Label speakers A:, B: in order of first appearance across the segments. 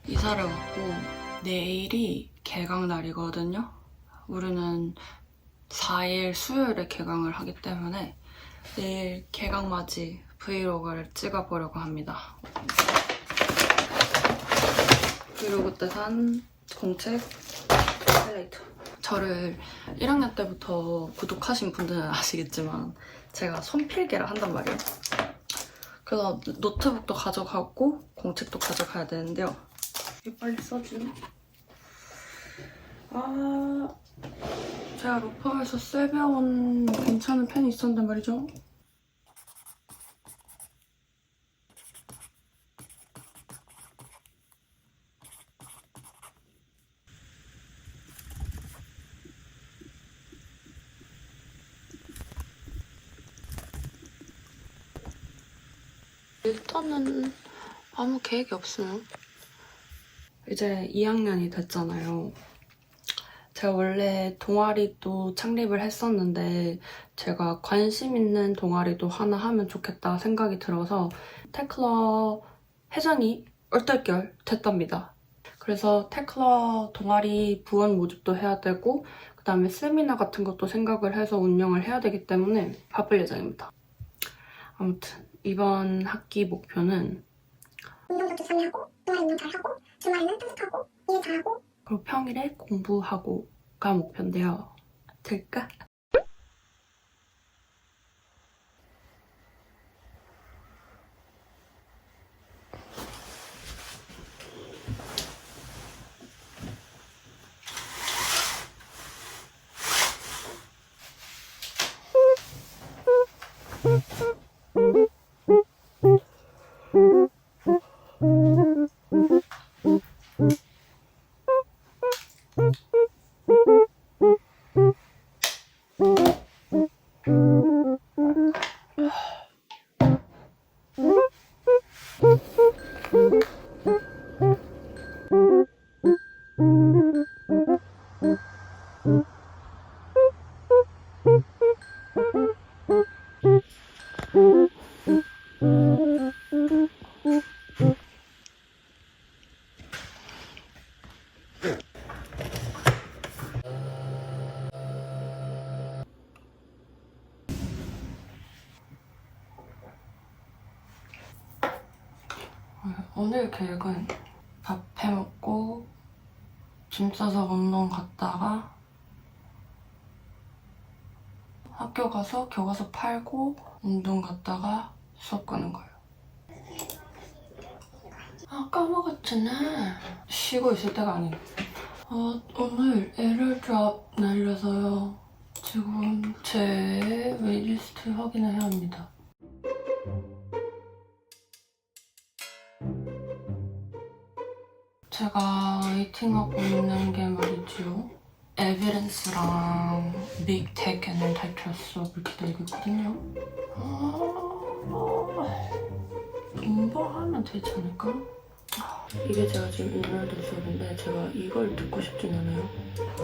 A: 이사를 왔고 내일이 개강 날이거든요. 우리는 4일 수요일에 개강을 하기 때문에 내일 개강 맞이 브이로그를 찍어보려고 합니다. 브이로그 때 산 공책 하이라이터. 저를 1학년 때부터 구독하신 분들은 아시겠지만 제가 손필기를 한단 말이에요. 그래서 노트북도 가져가고 공책도 가져가야 되는데요. 이거 빨리 써주네. 제가 로펌에서 세배온 괜찮은 펜이 있었는데 말이죠. 일단은 아무 계획이 없어요. 이제 2학년이 됐잖아요. 제가 원래 동아리도 창립을 했었는데 제가 관심 있는 동아리도 하나 하면 좋겠다 생각이 들어서 테클러 회장이 얼떨결 됐답니다. 그래서 테클러 동아리 부원 모집도 해야 되고 그다음에 세미나 같은 것도 생각을 해서 운영을 해야 되기 때문에 바쁠 예정입니다. 아무튼 이번 학기 목표는
B: 운동도 참여하고 동아리 운동 잘하고 주말에는 편집하고 일 잘하고
A: 그리고 평일에 공부하고가 목표인데요. 될까? 오늘 계획은 밥 해먹고 짐 싸서 운동 갔다가 학교 가서 교과서 팔고 운동 갔다가 수업 가는 거예요. 까먹었잖아. 쉬고 있을 때가 아니에요. 오늘 에러 드롭 날려서요. 지금 제 웨이리스트 확인을 해야 합니다. 제가 웨이팅하고 있는 게 말이죠. 에비던스랑 빅테크 앤 타이틀 수업을 기다리고 있거든요. 공부하면 되지 않을까? 이게 제가 지금 인월드 수업인데 제가 이걸 듣고 싶진 않아요.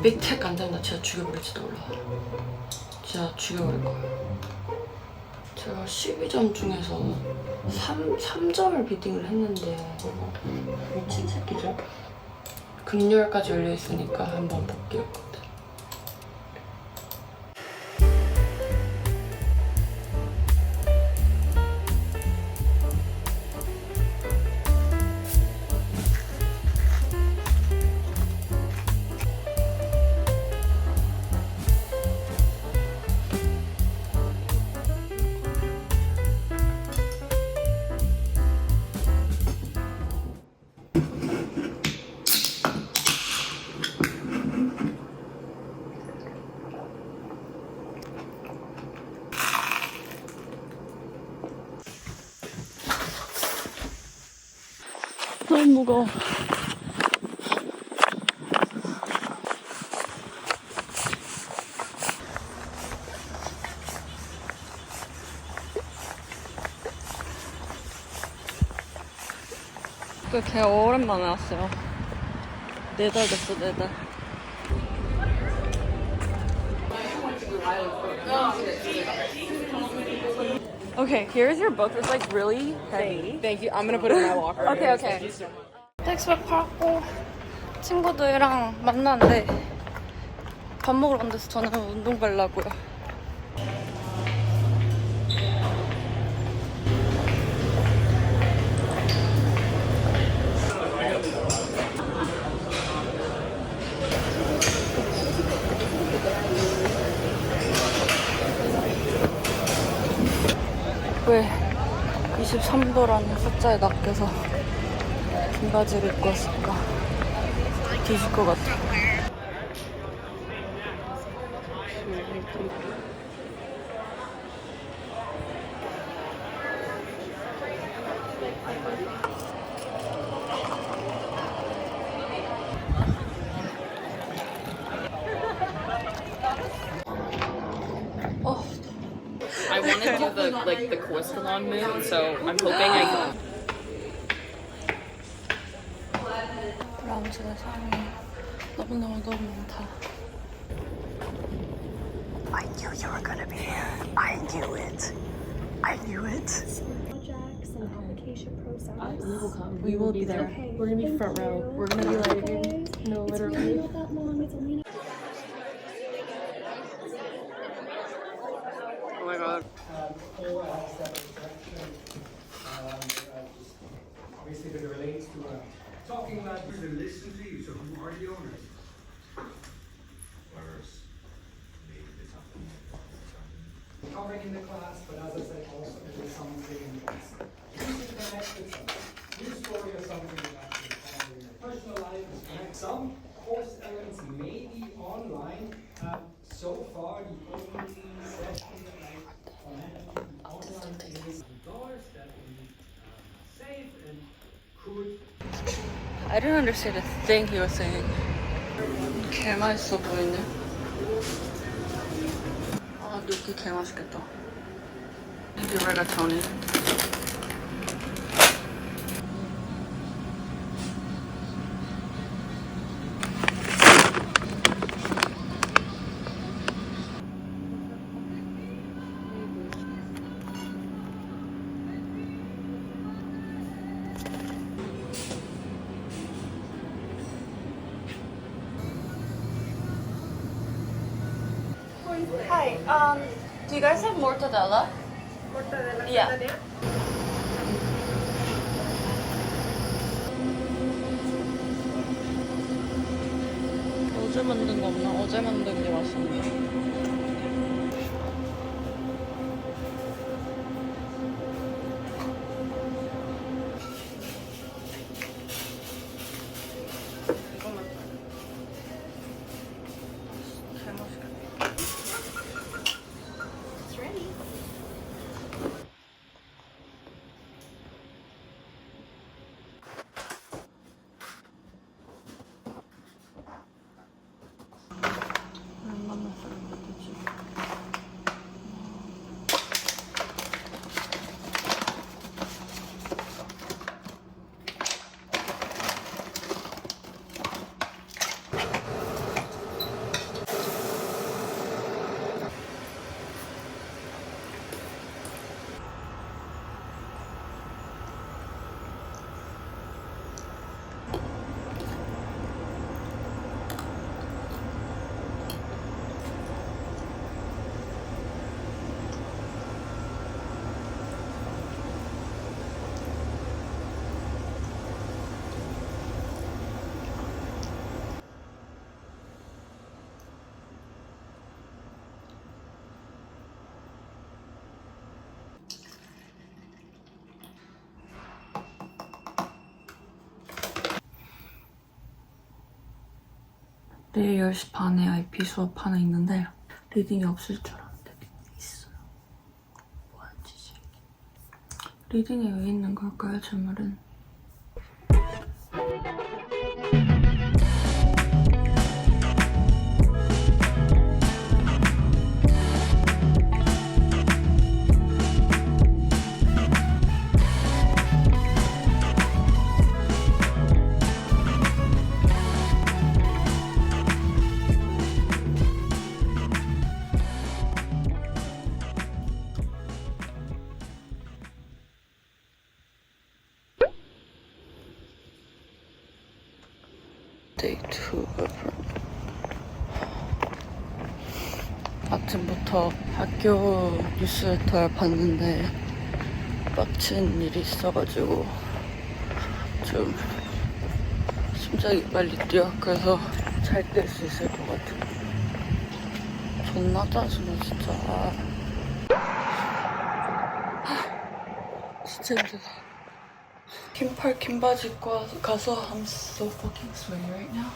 A: 빅테크 안 된다 진짜 죽여버릴지도 몰라. 진짜 죽여버릴 거예요. 제가 12점 중에서 3점을 비딩을 했는데 미친 새끼죠? 금요일까지 열려있으니까 한번 볼게요. 너무 무거워. 개 오랜만에 왔어요. 4달 됐어, 4달. Okay, here's your book. It's like really heavy.
C: Thank you. I'm gonna put it in my locker.
A: Okay, okay. 택시를 팔고 친구들이랑 만나는데 밥 먹으러 간 데서 저는 운동 가려고요. 왜 23도라는 숫자에 낚여서 긴 바지를 입고 왔을까? 뒤질 것 같아.
C: I want to do the Corsican move, so I'm hoping I can.
A: 브라운치의 사랑이 너무너무 많다.
D: I knew you were gonna be here. I knew it. I knew it.
B: projects and application process.
A: We will be there.
B: Okay,
C: We're gonna be
B: thank
C: front row.
B: you.
C: We're gonna be like,
B: Okay.
C: no,
B: It's
C: literally.
B: really not that long. It's only
A: Oh my god.
E: Obviously, it relates to talking about who to listen to you. So, who are the owners? Covering in the class, but as I said, also it is something in class. Using connected something. New story or something that you follow in your personal life is connect. Some course elements may be online. So far, the only session that I connected online is doors that we safe and could.
A: I didn't understand a thing he was saying. 개 맛있어 보이네. 아, gnocchi 개 맛있겠다. 이 rigatoni. Hi, do you guys have mortadella? Mortadella? Yeah. 어제 만든 거 없나? 어제 만든 게 맛있는데. 이거만. 개 맛있겠다.
B: It's ready.
A: 얼마나 썰면 되지? 내일 10시 반에 IP 수업 하나 있는데 리딩이 없을 줄 알았는데 리딩이 있어요. 뭐하는 짓이야 이게. 리딩이 왜 있는 걸까요, 제 말은? 데이트 아침부터 학교 뉴스레터를 봤는데 빡친 일이 있어가지고 좀 심장이 빨리 뛰어. 그래서 잘 뛸 수 있을 것 같아. 존나 짜증나 진짜. 진짜 힘들다. 긴팔 긴바지 입고 가서 I'm so fucking sweaty right now.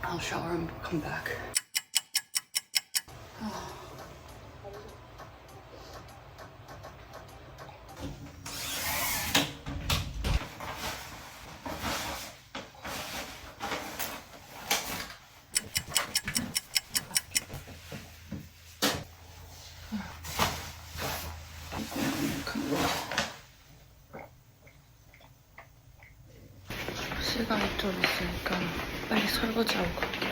A: I'll shower and come back. 시간이 좀 있으니까 빨리 설거지하고 갈게.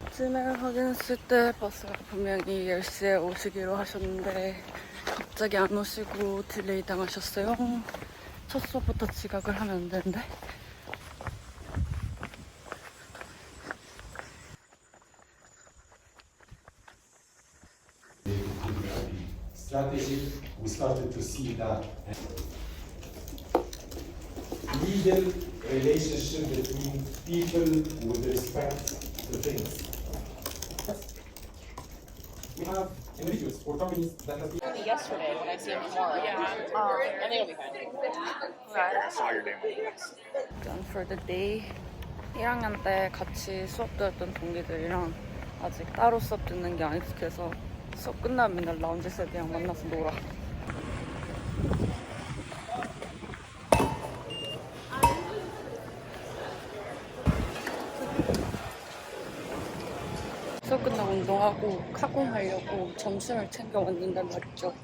A: 아침에 확인했을 때 버스가 분명히 10시에 오시기로 하셨는데 갑자기 안 오시고 딜레이 당하셨어요. 첫 수업부터 지각을 하면 안 되는데.
F: Strategy, we started to see that legal relationship between people with respect to things. We have individuals or companies that have been
C: Yesterday when I see him tomorrow. Yeah. I think it'll be fine.
A: Done for the day. 1학년 때 같이 수업 들었던 동기들이랑 아직 따로 수업 듣는 게 안 익숙해서 수업 끝나면 맨날 라운지에서 그냥 만나서 놀아. 수업 끝나고 운동하고 카공하려고 점심을 챙겨 왔는데 말이죠.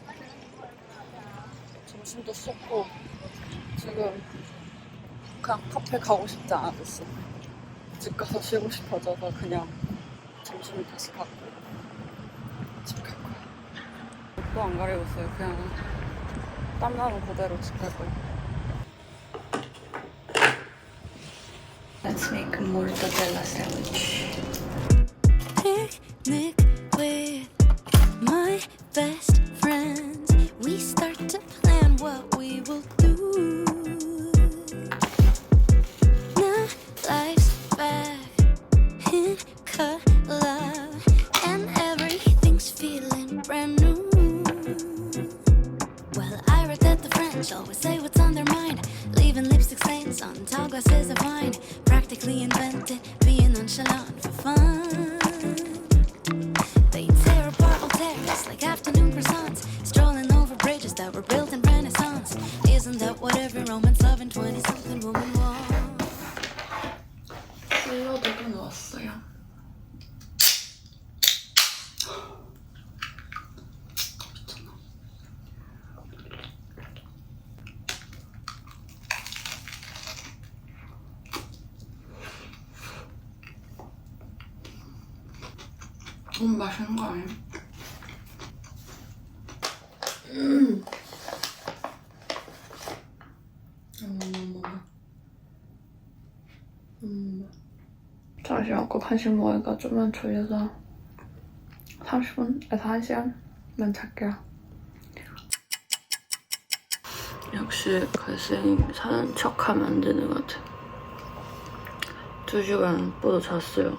A: 점심도 쏟고 지금 그냥 카페 가고 싶지 않았어. 집 가서 쉬고 싶어져서 그냥 점심을 다시 갖고 집 갈 거야. 옷도 안 가려웠어요. 그냥 땀나는 그대로 집 갈 거야. Let's make a mortadella sandwich.
G: Picnic with my best friends. We start to plan what we will do. Now life's back in color, and everything's feeling brand new. Well, I read that the French always say what's on their mind, leaving lipstick stains on tall glasses of wine. Practically invented being nonchalant for fun. They tear apart old terraces like afternoon croissants, strolling over bridges that were built in Renaissance. Isn't that what every Roman's loving 20-something woman wants?
A: 샐러드가 나왔어요. 미쳤나? 너무 맛있는 거 아니야? 점심 먹고 간식 먹으니까 좀만 졸려서 30분에서 1시간만 잘게요. 역시 갈색 사는 척하면 안 되는 것 같아. 2시간 뻗어 잤어요.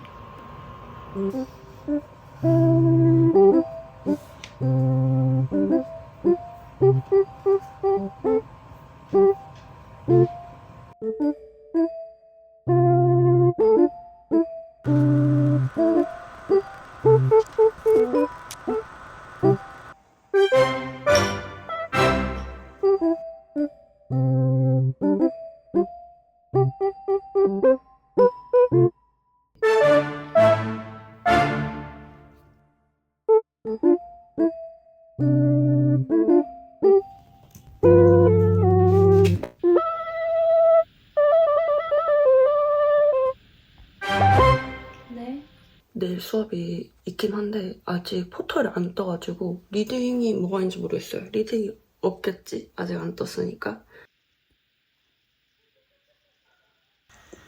A: 내일 수업이 있긴 한데 아직 포털이 안 떠가지고 리딩이 뭐가 있는지 모르겠어요. 리딩이 없겠지? 아직 안 떴으니까.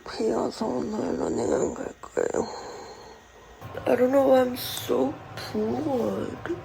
A: 비어서 오늘 러닝 안 갈 거예요. I don't know, I'm so bored.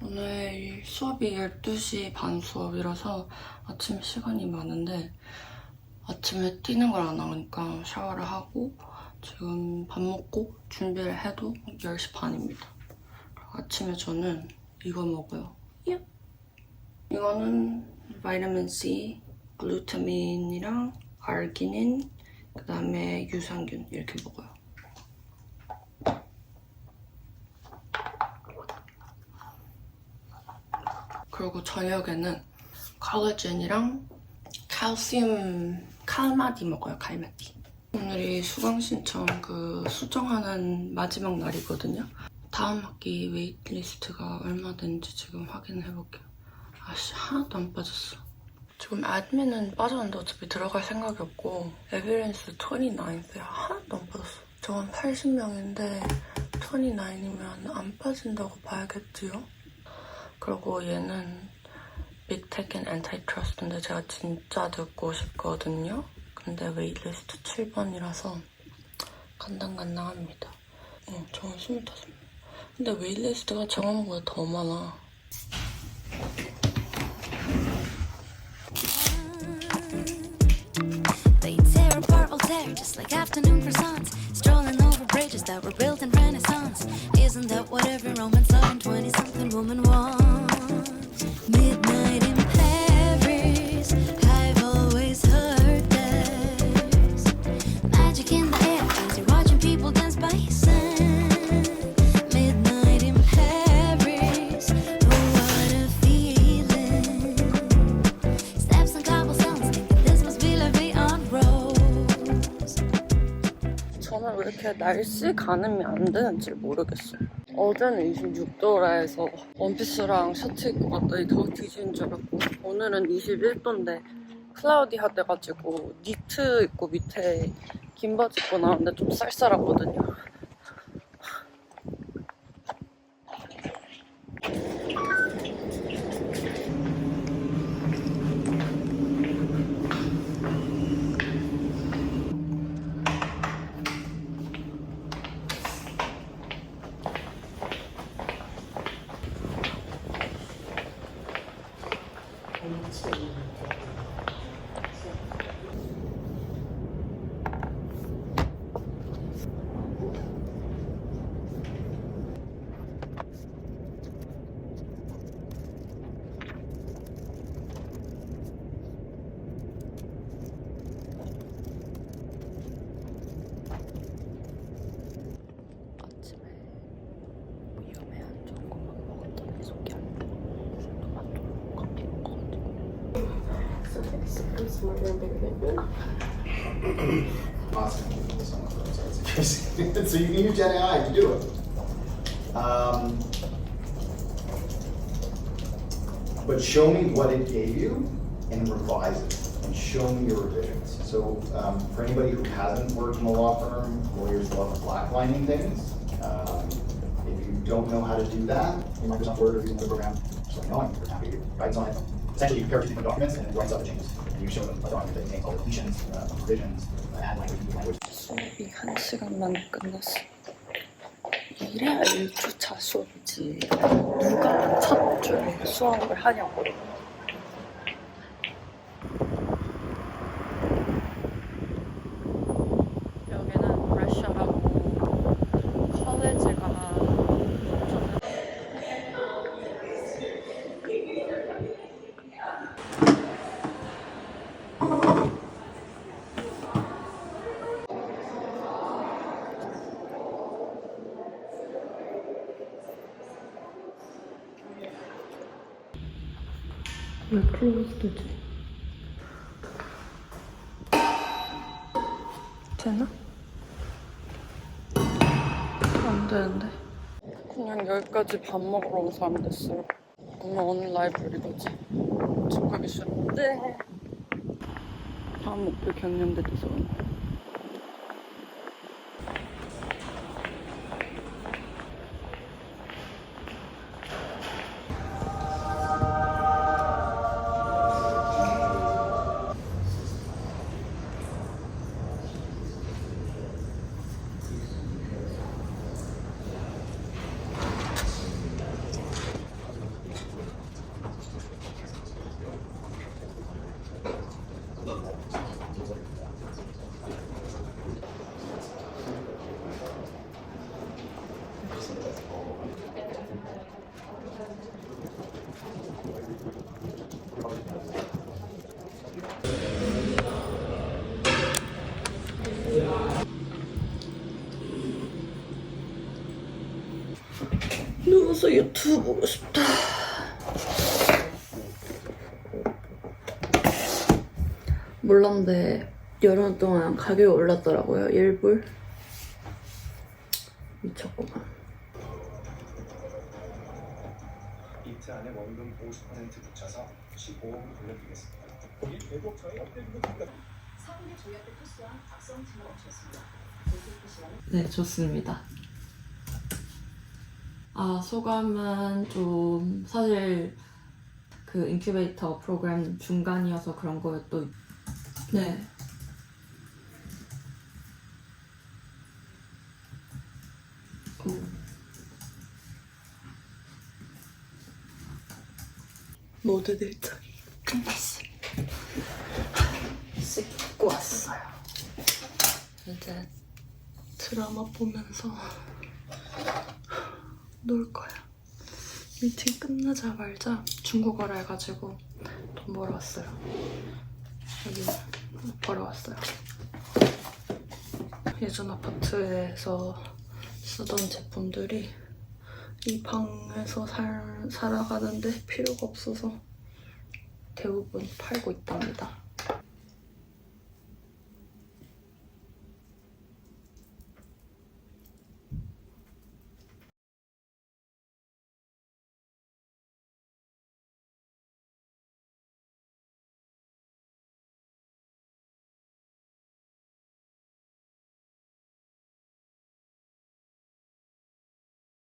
A: 오늘 수업이 12시 반 수업이라서 아침 시간이 많은데 아침에 뛰는 걸 안 하니까 샤워를 하고 지금 밥 먹고 준비를 해도 10시 반입니다. 아침에 저는 이거 먹어요. 이거는 바이타민 C, 글루타민이랑 아르기닌, 그 다음에 유산균 이렇게 먹어요. 그리고 저녁에는 콜라겐이랑 칼슘 칼마디 먹어요. 칼마디. 오늘이 수강 신청 수정하는 마지막 날이거든요. 다음 학기 웨이트리스트가 얼마 되는지 지금 확인해 볼게요. 아씨, 하나도 안 빠졌어. 지금 애드민은 빠졌는데 어차피 들어갈 생각이 없고 에비런스 29야. 하나도 안 빠졌어. 저건 80명인데 29이면 안 빠진다고 봐야겠지요? 그리고 얘는 빅테크 앤 엔타이트러스트인데 제가 진짜 듣고 싶거든요. 근데 웨이트리스트 7번이라서 간당간당합니다. 저는 25명. 근데 웨이트리스트가 정원보다 더 많아.
G: They tear apart Voltaire just like afternoon croissants, strolling over bridges that were built in Renaissance. Isn't that what every Roman-loving 20-something woman wants? Midnight in Paris, I've always heard there's magic in the air as you're watching people dance by sand. Midnight in Paris, oh what a feeling. Steps on cobblestones, thinking this must be La Vie en Rose.
A: 저는 왜 이렇게 날씨 가늠이 안 되는지 모르겠어요. 어제는 26도라 해서 원피스랑 셔츠 입고 갔더니 더 뒤지는 줄 알았고, 오늘은 21도인데 클라우디하 돼가지고 니트 입고 밑에 긴 바지 입고 나왔는데 좀 쌀쌀하거든요.
H: Awesome. So you can use Gen AI to do it. But show me what it gave you and revise it and show me your revisions. So for anybody who hasn't worked in a law firm, lawyers love blacklining things. If you don't know how to do that in Microsoft Word or using the program, just let me know. I'm happy to guide on it. Essentially, you compare two different documents and it writes out the changes. And you show them a document that contains all the deletions, provisions, add language, use language.
A: 수업이 1시간만 끝났어. 이래야 1주차 수업이지. 누가 첫 주에 수업을 하냐고. 왜 클로즈드지? 되나? 안 되는데. 그냥 여기까지 밥 먹으러 온 사람 됐어요. 오늘 어느 라이브러리거지? 집 가기 싫은데. 다음 목표 경연대 도서관. 누워서 유튜브 보고 싶다. 몰랐는데 여름 동안 가격이 올랐더라고요. 1불. 미쳤구만.
F: 이틀 안에 원금 50% 붙여서 15억 돌려드리겠습니다. 이 대법처의 업데이트
A: 네, 좋습니다. 소감은 좀 사실 그 인큐베이터 프로그램 중간이어서 그런 거였도 네. 모든 일정이 끝났습니다. 씻고 왔어요. 이제 드라마 보면서 놀 거야. 미팅 끝나자마자 중국어를 해가지고 돈 벌어 왔어요. 여기 벌어 왔어요. 예전 아파트에서 쓰던 제품들이 이 방에서 살아가는데 필요가 없어서 대부분 팔고 있답니다.